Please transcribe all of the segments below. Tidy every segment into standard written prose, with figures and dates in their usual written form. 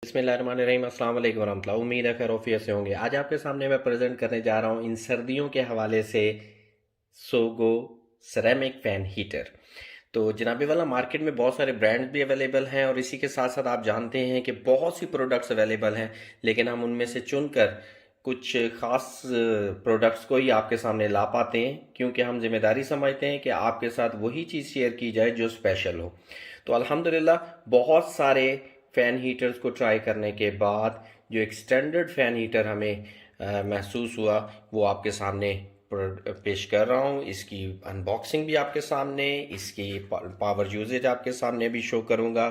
बिस्मिल्लाहिर्रहमानिर्रहीम, अस्सलाम वालेकुम वरहमतुल्लाह। उम्मीद है खैर ऑफियत से होंगे। आज आपके सामने मैं प्रेजेंट करने जा रहा हूँ इन सर्दियों के हवाले से सोगो सेरेमिक फैन हीटर। तो जनाबे वाला मार्केट में बहुत सारे ब्रांड्स भी अवेलेबल हैं और इसी के साथ साथ आप जानते हैं कि बहुत सी प्रोडक्ट्स अवेलेबल हैं, लेकिन हम उनमें से चुनकर कुछ ख़ास प्रोडक्ट्स को ही आपके सामने ला पाते हैं, क्योंकि हम जिम्मेदारी समझते हैं कि आपके साथ वही चीज़ शेयर की जाए जो स्पेशल हो। तो अल्हम्दुलिल्लाह बहुत सारे फ़ैन हीटर्स को ट्राई करने के बाद जो एक स्टैंडर्ड फ़ैन हीटर हमें महसूस हुआ, वो आपके सामने पेश कर रहा हूँ। इसकी अनबॉक्सिंग भी आपके सामने, इसकी पावर यूजेज आपके सामने भी शो करूँगा।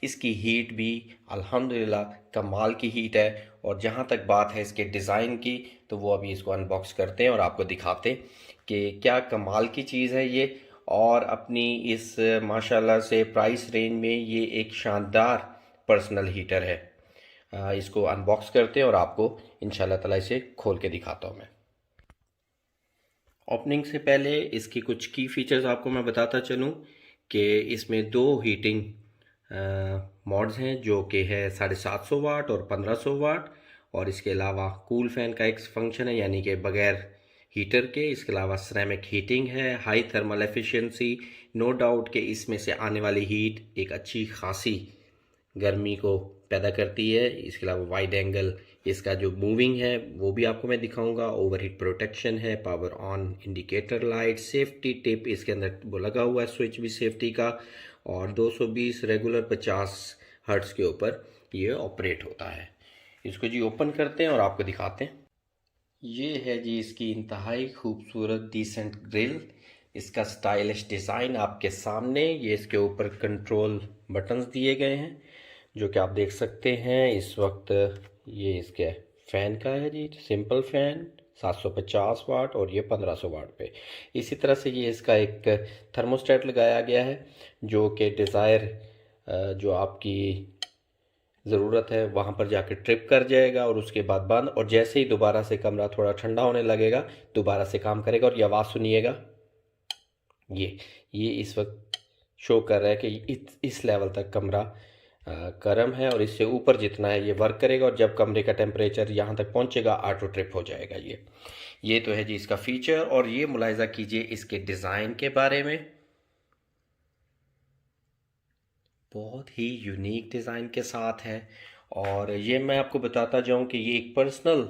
इसकी हीट भी अल्हम्दुलिल्लाह कमाल की हीट है। और जहाँ तक बात है इसके डिज़ाइन की, तो वो अभी इसको अनबॉक्स करते हैं और आपको दिखाते हैं कि क्या कमाल की चीज़ है ये। और अपनी इस माशाल्लाह से प्राइस रेंज में ये एक शानदार पर्सनल हीटर है। इसको अनबॉक्स करते हैं और आपको इंशाल्लाह ताला इसे खोल के दिखाता हूँ मैं। ओपनिंग से पहले इसकी कुछ की फीचर्स आपको मैं बताता चलूँ कि इसमें दो हीटिंग मॉड्स हैं, जो कि है 750 वाट और 1500 वाट। और इसके अलावा कूल फैन का एक फंक्शन है, यानी कि बगैर हीटर के। इसके अलावा सिरेमिक हीटिंग है, high thermal efficiency. No doubt कि इसमें से आने वाली हीट एक अच्छी खासी गर्मी को पैदा करती है। इसके अलावा वाइड एंगल इसका जो मूविंग है वो भी आपको मैं दिखाऊंगा। ओवरहीट प्रोटेक्शन है, power on indicator light, safety tip इसके अंदर वो लगा हुआ है, स्विच भी सेफ्टी का। और 220 रेगुलर 50 हर्ट्ज के ऊपर ये ऑपरेट होता है। इसको जी ओपन करते हैं और आपको दिखाते हैं। ये है जी इसकी इंतहाई खूबसूरत डिसेंट ग्रिल। इसका स्टाइलिश डिज़ाइन आपके सामने। ये इसके ऊपर कंट्रोल बटन्स दिए गए हैं, जो कि आप देख सकते हैं इस वक्त। ये इसके फ़ैन का है जी, सिंपल फ़ैन 750 वाट और ये 1500 वाट पे। इसी तरह से ये इसका एक थर्मोस्टेट लगाया गया है, जो कि डिज़ायर जो आपकी ज़रूरत है वहाँ पर जाकर ट्रिप कर जाएगा और उसके बाद बंद। और जैसे ही दोबारा से कमरा थोड़ा ठंडा होने लगेगा, दोबारा से काम करेगा। और ये आवाज़ सुनिएगा, ये इस वक्त शो कर रहा है कि इस लेवल तक कमरा गर्म है, और इससे ऊपर जितना है ये वर्क करेगा। और जब कमरे का टेम्परेचर यहाँ तक पहुँचेगा, ऑटो ट्रिप हो जाएगा। ये तो है जी इसका फीचर। और ये मुलाहिजा कीजिए इसके डिज़ाइन के बारे में। बहुत ही यूनिक डिज़ाइन के साथ है। और ये मैं आपको बताता जाऊं कि ये एक पर्सनल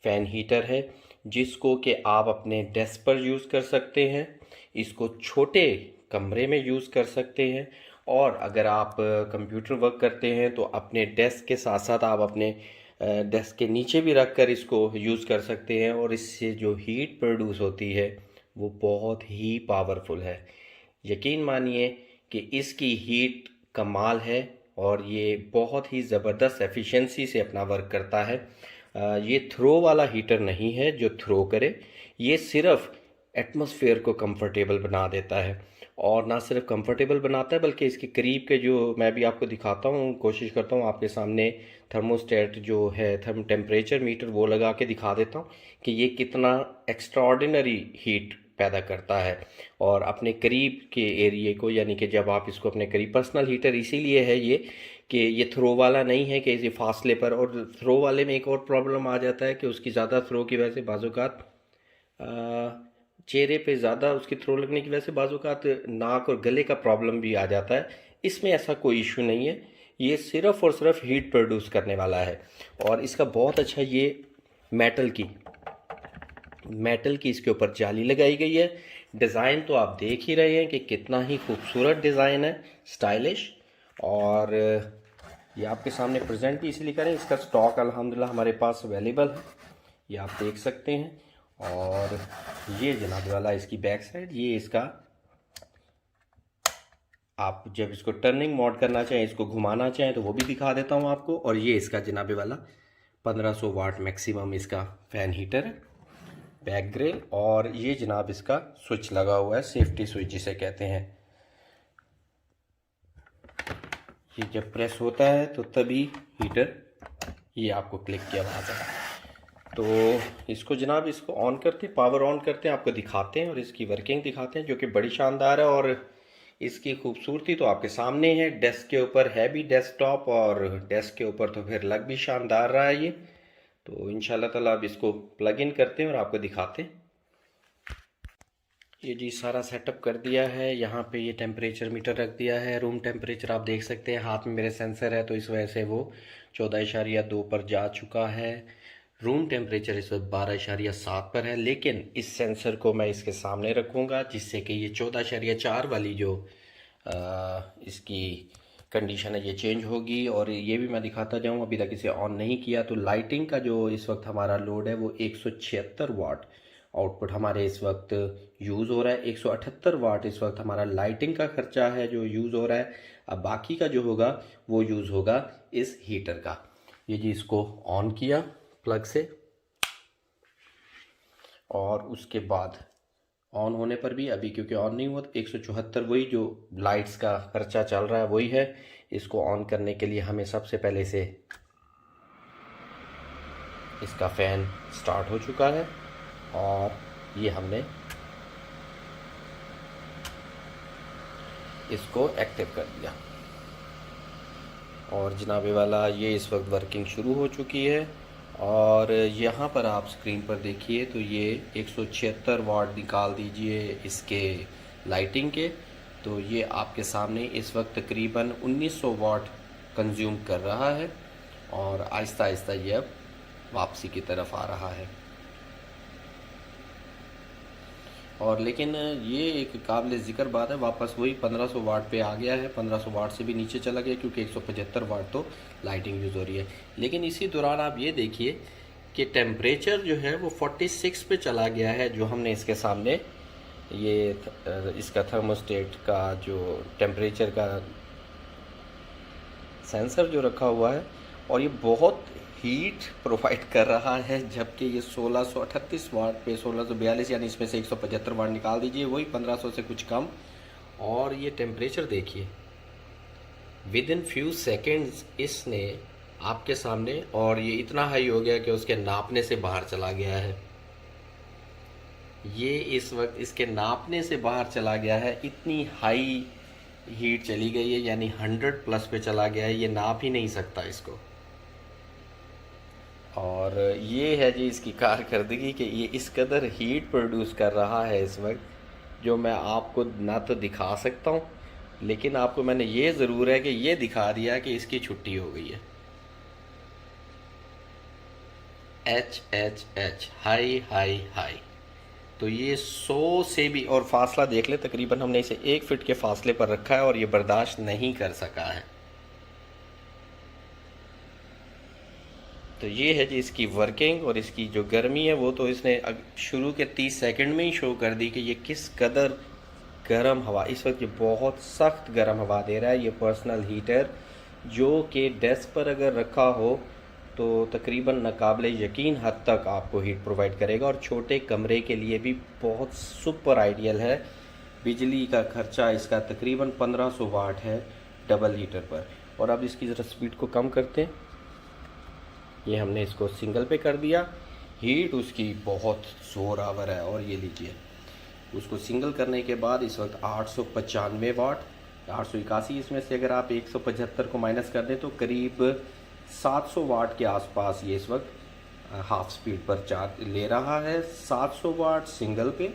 फ़ैन हीटर है, जिसको कि आप अपने डेस्क पर यूज़ कर सकते हैं। इसको छोटे कमरे में यूज़ कर सकते हैं। और अगर आप कंप्यूटर वर्क करते हैं तो अपने डेस्क के साथ साथ आप अपने डेस्क के नीचे भी रख कर इसको यूज़ कर सकते हैं। और इससे जो हीट प्रोड्यूस होती है वो बहुत ही पावरफुल है। यकीन मानिए कि इसकी हीट कमाल है और ये बहुत ही ज़बरदस्त एफिशिएंसी से अपना वर्क करता है। ये थ्रो वाला हीटर नहीं है जो थ्रो करे, ये सिर्फ एटमॉस्फेयर को कंफर्टेबल बना देता है। और ना सिर्फ कंफर्टेबल बनाता है, बल्कि इसके करीब के जो मैं भी आपको दिखाता हूँ, कोशिश करता हूँ आपके सामने थर्मोस्टेट जो है, टेम्परेचर मीटर, वो लगा के दिखा देता हूँ कि ये कितना एक्स्ट्राऑर्डिनरी हीट पैदा करता है। और अपने करीब के एरिए को, यानी कि जब आप इसको अपने करीब, पर्सनल हीटर इसीलिए है ये कि ये थ्रो वाला नहीं है कि इसी फासले पर। और थ्रो वाले में एक और प्रॉब्लम आ जाता है कि उसकी ज़्यादा थ्रो की वजह से बाज़ात चेहरे पे ज़्यादा उसकी थ्रो लगने की वजह से बाज़ात नाक और गले का प्रॉब्लम भी आ जाता है। इसमें ऐसा कोई इशू नहीं है, ये सिर्फ़ और सिर्फ हीट प्रोड्यूस करने वाला है। और इसका बहुत अच्छा, ये मेटल की इसके ऊपर जाली लगाई गई है। डिज़ाइन तो आप देख ही रहे हैं कि कितना ही खूबसूरत डिज़ाइन है, स्टाइलिश। और ये आपके सामने प्रेजेंट भी इसलिए करें, इसका स्टॉक अल्हम्दुलिल्लाह हमारे पास अवेलेबल है, ये आप देख सकते हैं। और ये जनाब वाला इसकी बैक साइड, ये इसका, आप जब इसको टर्निंग मोड करना चाहें, इसको घुमाना चाहें, तो वो भी दिखा देता हूँ आपको। और ये इसका जनाबे वाला 1500 वाट मैक्सिमम इसका फ़ैन हीटर है, बैक ग्रिल। और ये जनाब इसका स्विच लगा हुआ है, सेफ्टी स्विच जिसे कहते हैं। ये जब प्रेस होता है तो तभी हीटर, ये आपको क्लिक की आवाज़ है। तो इसको जनाब, इसको ऑन करते हैं, पावर ऑन करते हैं, आपको दिखाते हैं और इसकी वर्किंग दिखाते हैं, जो कि बड़ी शानदार है। और इसकी खूबसूरती तो आपके सामने है। डेस्क के ऊपर है भी डेस्कटॉप, और डेस्क के ऊपर तो फिर लग भी शानदार रहा है ये। तो इंशाल्लाह ताला अब इसको प्लग इन करते हैं और आपको दिखाते हैं। ये जी सारा सेटअप कर दिया है। यहाँ पे ये टेम्परेचर मीटर रख दिया है। रूम टेम्परेचर आप देख सकते हैं, हाथ में मेरे सेंसर है तो इस वजह से वो 14.2 पर जा चुका है। रूम टेम्परेचर इस वक्त 12.7 पर है, लेकिन इस सेंसर को मैं इसके सामने रखूँगा जिससे कि ये 14.4 वाली जो इसकी कंडीशन है ये चेंज होगी। और ये भी मैं दिखाता जाऊँ, अभी तक इसे ऑन नहीं किया। तो लाइटिंग का जो इस वक्त हमारा लोड है वो 176 वाट आउटपुट हमारे इस वक्त यूज़ हो रहा है। 178 वाट इस वक्त हमारा लाइटिंग का खर्चा है जो यूज़ हो रहा है। अब बाकी का जो होगा वो यूज़ होगा इस हीटर का। ये जी इसको ऑन किया प्लग से, और उसके बाद ऑन होने पर भी अभी क्योंकि ऑन नहीं हुआ, तो 174 वही जो लाइट्स का खर्चा चल रहा है वही है। इसको ऑन करने के लिए हमें सबसे पहले से इसका फ़ैन स्टार्ट हो चुका है और ये हमने इसको एक्टिव कर दिया और जनाबे वाला ये इस वक्त वर्किंग शुरू हो चुकी है। और यहाँ पर आप स्क्रीन पर देखिए तो ये 176 वाट निकाल दीजिए इसके लाइटिंग के, तो ये आपके सामने इस वक्त तकरीबन 1900 वाट कंज्यूम कर रहा है और आहिस्ता आहिस्ता ये अब वापसी की तरफ आ रहा है। और लेकिन ये एक काबिल ज़िक्र बात है, वापस वही 1500 वाट पे आ गया है। 1500 वाट से भी नीचे चला गया क्योंकि 175 वाट तो लाइटिंग यूज़ हो रही है। लेकिन इसी दौरान आप ये देखिए कि टेम्परेचर जो है वो 46 पे चला गया है। जो हमने इसके सामने ये इसका थर्मोस्टेट का जो टेम्परेचर का सेंसर जो रखा हुआ है, और ये बहुत हीट प्रोवाइड कर रहा है, जबकि ये 1638 वाट पे 1642 यानी इसमें से 175 वाट निकाल दीजिए वही 1500 से कुछ कम। और ये टेम्परेचर देखिए विद इन फ्यू सेकेंड्स इसने आपके सामने, और ये इतना हाई हो गया कि उसके नापने से बाहर चला गया है। ये इस वक्त इसके नापने से बाहर चला गया है, इतनी हाई हीट चली गई है, यानी 100 प्लस पे चला गया है। ये नाप ही नहीं सकता इसको। और ये है जी इसकी कारकर्दगी कि ये इस कदर हीट प्रोड्यूस कर रहा है इस वक्त, जो मैं आपको ना तो दिखा सकता हूँ, लेकिन आपको मैंने ये ज़रूर है कि ये दिखा दिया कि इसकी छुट्टी हो गई है। H H H high high high. तो ये 100 से भी, और फासला देख ले, तकरीबन हमने इसे 1 फीट के फासले पर रखा है और ये बर्दाश्त नहीं कर सका है। तो ये है जी इसकी वर्किंग, और इसकी जो गर्मी है वो तो इसने शुरू के 30 सेकंड में ही शो कर दी कि ये किस कदर गर्म हवा, इस वक्त ये बहुत सख्त गर्म हवा दे रहा है। ये पर्सनल हीटर जो कि डेस्क पर अगर रखा हो तो तकरीबन नाकाबिले यकीन हद तक आपको हीट प्रोवाइड करेगा, और छोटे कमरे के लिए भी बहुत सुपर आइडियल है। बिजली का खर्चा इसका तकरीबन 1500 वाट है डबल हीटर पर। और अब इसकी ज़रा स्पीड को कम करते हैं। ये हमने इसको सिंगल पे कर दिया। हीट उसकी बहुत ज़ोर आवर है, और ये लीजिए उसको सिंगल करने के बाद इस वक्त 895 वाट, 881 इसमें से अगर आप 175 को माइनस कर दें तो करीब 700 वाट के आसपास ये इस वक्त हाफ स्पीड पर चार्ज ले रहा है। 700 वाट सिंगल पे,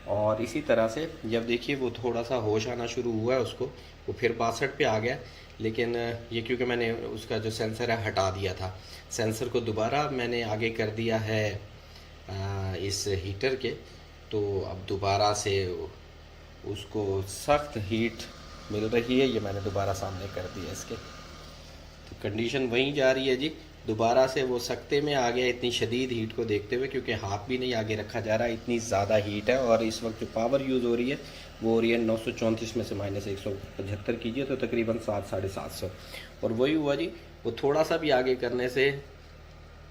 और इसी तरह से जब देखिए वो थोड़ा सा होश आना शुरू हुआ है उसको, वो फिर 62 पे आ गया। लेकिन ये क्योंकि मैंने उसका जो सेंसर है हटा दिया था, सेंसर को दोबारा मैंने आगे कर दिया है इस हीटर के, तो अब दोबारा से उसको सख्त हीट मिल रही है। ये मैंने दोबारा सामने कर दिया इसके, तो कंडीशन वहीं जा रही है जी। दोबारा से वो सख्ते में आ गया इतनी शदीद हीट को देखते हुए, क्योंकि हाथ भी नहीं आगे रखा जा रहा, इतनी ज़्यादा हीट है। और इस वक्त जो पावर यूज़ हो रही है वो हो रही है 934 में से माइनस 175 कीजिए तो तकरीबन 700-750। और वही हुआ जी, वो थोड़ा सा भी आगे करने से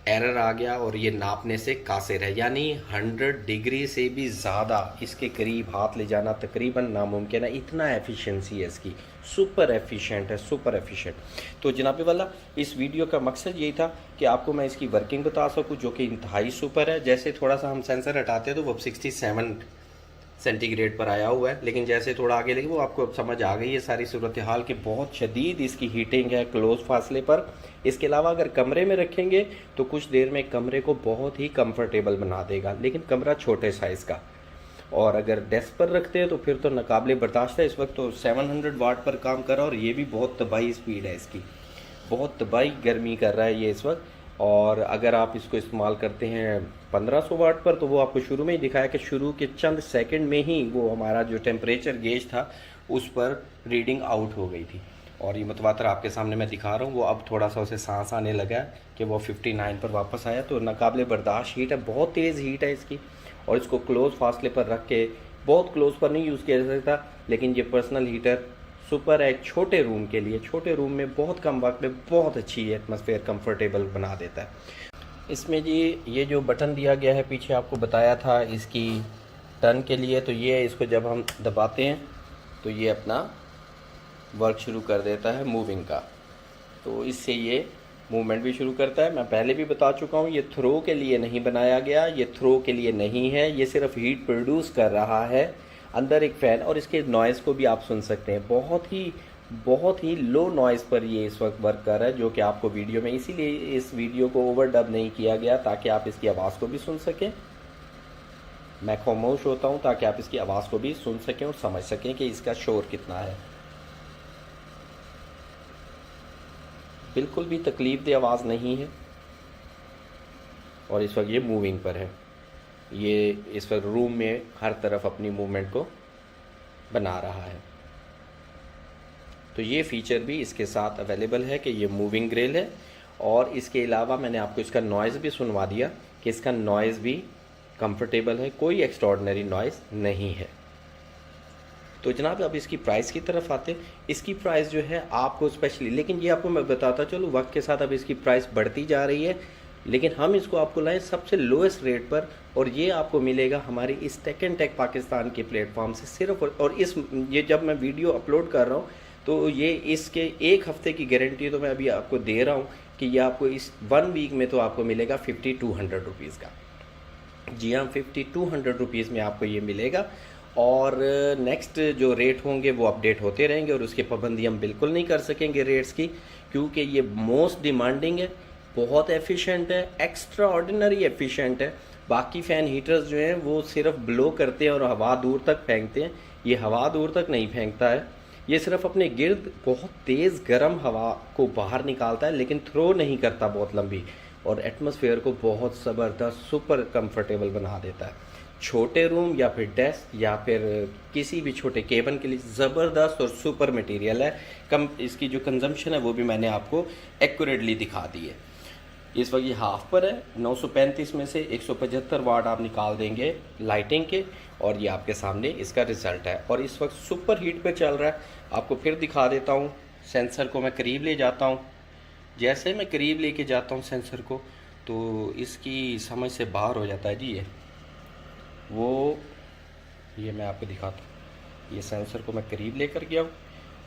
एरर आ गया और ये नापने से कासिर है, यानी 100 डिग्री से भी ज़्यादा इसके करीब हाथ ले जाना तकरीबन नामुमकिन है। इतना एफिशिएंसी है इसकी, सुपर एफिशिएंट है, सुपर एफिशिएंट। तो जनाबे वाला इस वीडियो का मकसद यही था कि आपको मैं इसकी वर्किंग बता सकूं, जो कि इंतहाई सुपर है। जैसे थोड़ा सा हम सेंसर हटाते हैं तो वो 67 सेंटीग्रेड पर आया हुआ है। लेकिन जैसे थोड़ा आगे लगे वो आपको अब समझ आ गई है सारी सूरत हाल कि बहुत शदीद इसकी हीटिंग है क्लोज फासले पर। इसके अलावा अगर कमरे में रखेंगे तो कुछ देर में कमरे को बहुत ही कंफर्टेबल बना देगा, लेकिन कमरा छोटे साइज़ का। और अगर डेस्क पर रखते हैं तो फिर तो नाकाबिले बर्दाश्त है। इस वक्त तो 700 वाट पर काम कर रहा है और ये भी बहुत तबाही स्पीड है इसकी, बहुत तबाही गर्मी कर रहा है ये इस वक्त। और अगर आप इसको इस्तेमाल करते हैं 1500 वाट पर तो वो आपको शुरू में ही दिखाया कि शुरू के चंद सेकंड में ही वो हमारा जो टेम्परेचर गेज था उस पर रीडिंग आउट हो गई थी। और ये मुतवातर आपके सामने मैं दिखा रहा हूँ, वो अब थोड़ा सा उसे सांस आने लगा कि वो 59 पर वापस आया। तो नाकाबिले बर्दाश्त हीट है, बहुत तेज़ हीट है इसकी। और इसको क्लोज़ फासले पर रख के, बहुत क्लोज़ पर नहीं यूज़ किया जा सकता, लेकिन ये पर्सनल हीटर सुपर है छोटे रूम के लिए। छोटे रूम में बहुत कम वक्त में बहुत अच्छी एटमॉस्फेयर कंफर्टेबल बना देता है। इसमें जी ये जो बटन दिया गया है पीछे आपको बताया था इसकी टर्न के लिए, तो ये इसको जब हम दबाते हैं तो ये अपना वर्क शुरू कर देता है मूविंग का। तो इससे ये मूवमेंट भी शुरू करता है। मैं पहले भी बता चुका हूँ ये थ्रो के लिए नहीं बनाया गया, ये थ्रो के लिए नहीं है, ये सिर्फ हीट प्रोड्यूस कर रहा है। अंदर एक फ़ैन और इसके नॉइज़ को भी आप सुन सकते हैं, बहुत ही लो नॉइज़ पर ये इस वक्त वर्क कर रहा है, जो कि आपको वीडियो में, इसीलिए इस वीडियो को ओवर डब नहीं किया गया ताकि आप इसकी आवाज़ को भी सुन सकें। मैं खामोश होता हूँ ताकि आप इसकी आवाज़ को भी सुन सकें और समझ सकें कि इसका शोर कितना है। बिल्कुल भी तकलीफ़देह आवाज़ नहीं है। और इस वक्त ये मूविंग पर है, ये इस वक्त रूम में हर तरफ अपनी मूवमेंट को बना रहा है। तो ये फ़ीचर भी इसके साथ अवेलेबल है कि ये मूविंग ग्रिल है। और इसके अलावा मैंने आपको इसका नॉइज़ भी सुनवा दिया कि इसका नॉइज़ भी कंफर्टेबल है, कोई एक्स्ट्रॉर्डनरी नॉइज़ नहीं है। तो जनाब अब इसकी प्राइस की तरफ आते हैं। इसकी प्राइस जो है आपको स्पेशली, लेकिन ये आपको मैं बताता चलूँ वक्त के साथ अब इसकी प्राइस बढ़ती जा रही है, लेकिन हम इसको आपको लाएँ सबसे लोएस्ट रेट पर। और ये आपको मिलेगा हमारी इस टेक एंड टेक पाकिस्तान के प्लेटफॉर्म से सिर्फ। और ये जब मैं वीडियो अपलोड कर रहा हूँ तो ये इसके एक हफ़्ते की गारंटी तो मैं अभी आपको दे रहा हूँ कि ये आपको इस 1 वीक में तो आपको मिलेगा 5200 रुपीज़ का। जी हाँ, 5200 रुपीज़ में आपको ये मिलेगा। और नेक्स्ट जो रेट होंगे वो अपडेट होते रहेंगे और उसकी पाबंदी हम बिल्कुल नहीं कर सकेंगे रेट्स की, क्योंकि ये मोस्ट डिमांडिंग है, बहुत एफिशिएंट है, एक्स्ट्रा ऑर्डिनरी एफिशिएंट है। बाकी फ़ैन हीटर्स जो हैं वो सिर्फ ब्लो करते हैं और हवा दूर तक फेंकते हैं, ये हवा दूर तक नहीं फेंकता है, ये सिर्फ अपने गिर्द बहुत तेज़ गर्म हवा को बाहर निकालता है, लेकिन थ्रो नहीं करता बहुत लंबी, और एटमॉस्फेयर को बहुत ज़बरदस्त सुपर कंफर्टेबल बना देता है। छोटे रूम या फिर डेस्क या फिर किसी भी छोटे केबिन के लिए ज़बरदस्त और सुपर मटेरियल है। कम इसकी जो कंजम्पशन है वो भी मैंने आपको एक्यूरेटली दिखा दी है। इस वक्त ये हाफ पर है, 935 में से 175 वाट आप निकाल देंगे लाइटिंग के, और ये आपके सामने इसका रिज़ल्ट है। और इस वक्त सुपर हीट पे चल रहा है। आपको फिर दिखा देता हूँ, सेंसर को मैं करीब ले जाता हूँ। जैसे मैं करीब लेके जाता हूँ सेंसर को तो इसकी समझ से बाहर हो जाता है जी ये मैं आपको दिखाता हूँ। ये सेंसर को मैं करीब लेकर गया हूँ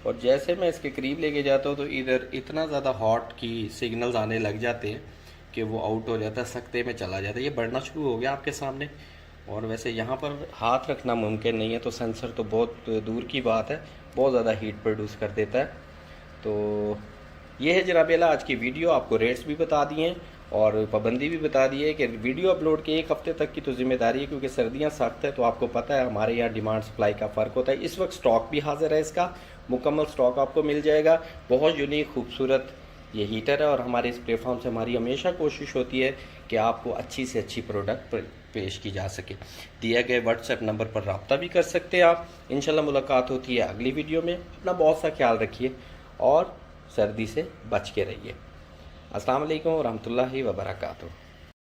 और जैसे मैं इसके करीब लेके जाता हूँ तो इधर इतना ज़्यादा हॉट की सिग्नल्स आने लग जाते हैं कि वो आउट हो जाता है, सख्ते में चला जाता है। ये बढ़ना शुरू हो गया आपके सामने। और वैसे यहाँ पर हाथ रखना मुमकिन नहीं है, तो सेंसर तो बहुत दूर की बात है, बहुत ज़्यादा हीट प्रोड्यूस कर देता है। तो ये है जनाब आज की वीडियो। आपको रेट्स भी बता दिए हैं और पाबंदी भी बता दी है कि वीडियो अपलोड के एक हफ़्ते तक की तो जिम्मेदारी है, क्योंकि सर्दियां सख्त है। तो आपको पता है हमारे यहाँ डिमांड सप्लाई का फ़र्क होता है। इस वक्त स्टॉक भी हाजिर है, इसका मुकम्मल स्टॉक आपको मिल जाएगा। बहुत यूनिक खूबसूरत ये हीटर है और हमारे इस प्लेटफॉर्म से हमारी हमेशा कोशिश होती है कि आपको अच्छी से अच्छी प्रोडक्ट पेश की जा सके। दिए गए व्हाट्सएप नंबर पर रब्ता भी कर सकते हैं आप। इंशाल्लाह मुलाकात होती है अगली वीडियो में। अपना बहुत सा ख्याल रखिए और सर्दी से बच के रहिए। अस्सलाम वालेकुम व रहमतुल्लाहि व बरकातुहू।